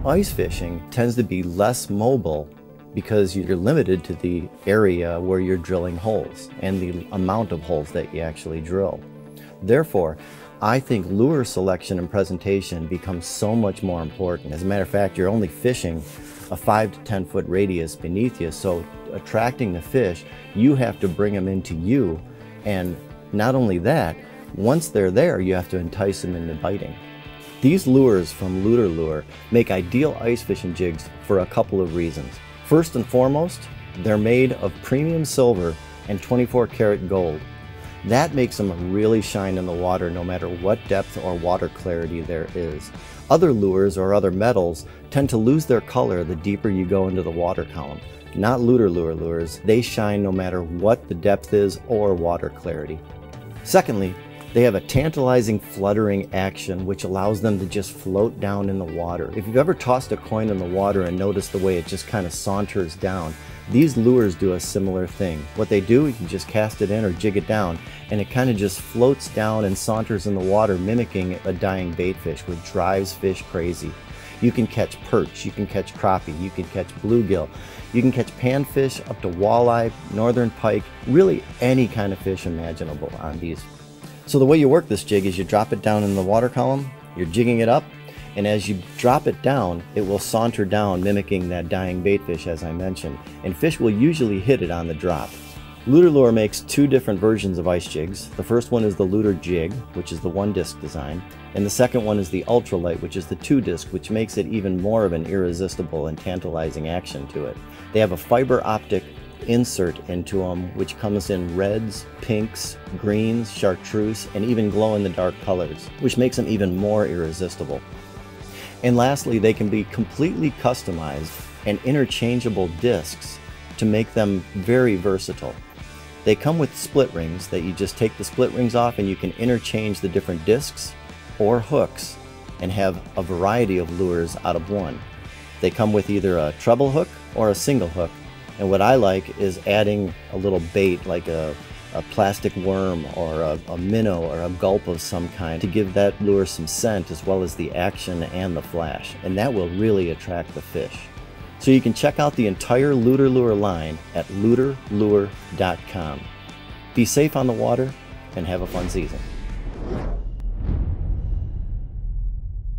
Ice fishing tends to be less mobile because you're limited to the area where you're drilling holes and the amount of holes that you actually drill. Therefore, I think lure selection and presentation becomes so much more important. As a matter of fact, you're only fishing a 5 to 10 foot radius beneath you, so attracting the fish, you have to bring them into you, and not only that, once they're there, you have to entice them into biting. These lures from Luter Lure make ideal ice fishing jigs for a couple of reasons. First and foremost, they're made of premium silver and 24 karat gold. That makes them really shine in the water no matter what depth or water clarity there is. Other lures or other metals tend to lose their color the deeper you go into the water column. Not Luter Lure lures, they shine no matter what the depth is or water clarity. Secondly, they have a tantalizing fluttering action which allows them to just float down in the water. If you've ever tossed a coin in the water and noticed the way it just kind of saunters down, these lures do a similar thing. What they do, you can just cast it in or jig it down, and it kind of just floats down and saunters in the water, mimicking a dying baitfish, which drives fish crazy. You can catch perch, you can catch crappie, you can catch bluegill, you can catch panfish up to walleye, northern pike, really any kind of fish imaginable on these. So the way you work this jig is you drop it down in the water column, you're jigging it up, and as you drop it down, it will saunter down, mimicking that dying baitfish as I mentioned, and fish will usually hit it on the drop. Luter Lure makes two different versions of ice jigs. The first one is the Luter Jig, which is the 1-disc design, and the second one is the Ultralight, which is the 2-disc, which makes it even more of an irresistible and tantalizing action to it. They have a fiber optic insert into them which comes in reds, pinks, greens, chartreuse, and even glow-in-the-dark colors, which makes them even more irresistible. And lastly, they can be completely customized and interchangeable discs to make them very versatile. They come with split rings that you just take the split rings off and you can interchange the different discs or hooks and have a variety of lures out of one. They come with either a treble hook or a single hook, and what I like is adding a little bait like a plastic worm or a minnow or a gulp of some kind to give that lure some scent as well as the action and the flash, and that will really attract the fish. So you can check out the entire Luter Lure line at luterlure.com. Be safe on the water and have a fun season.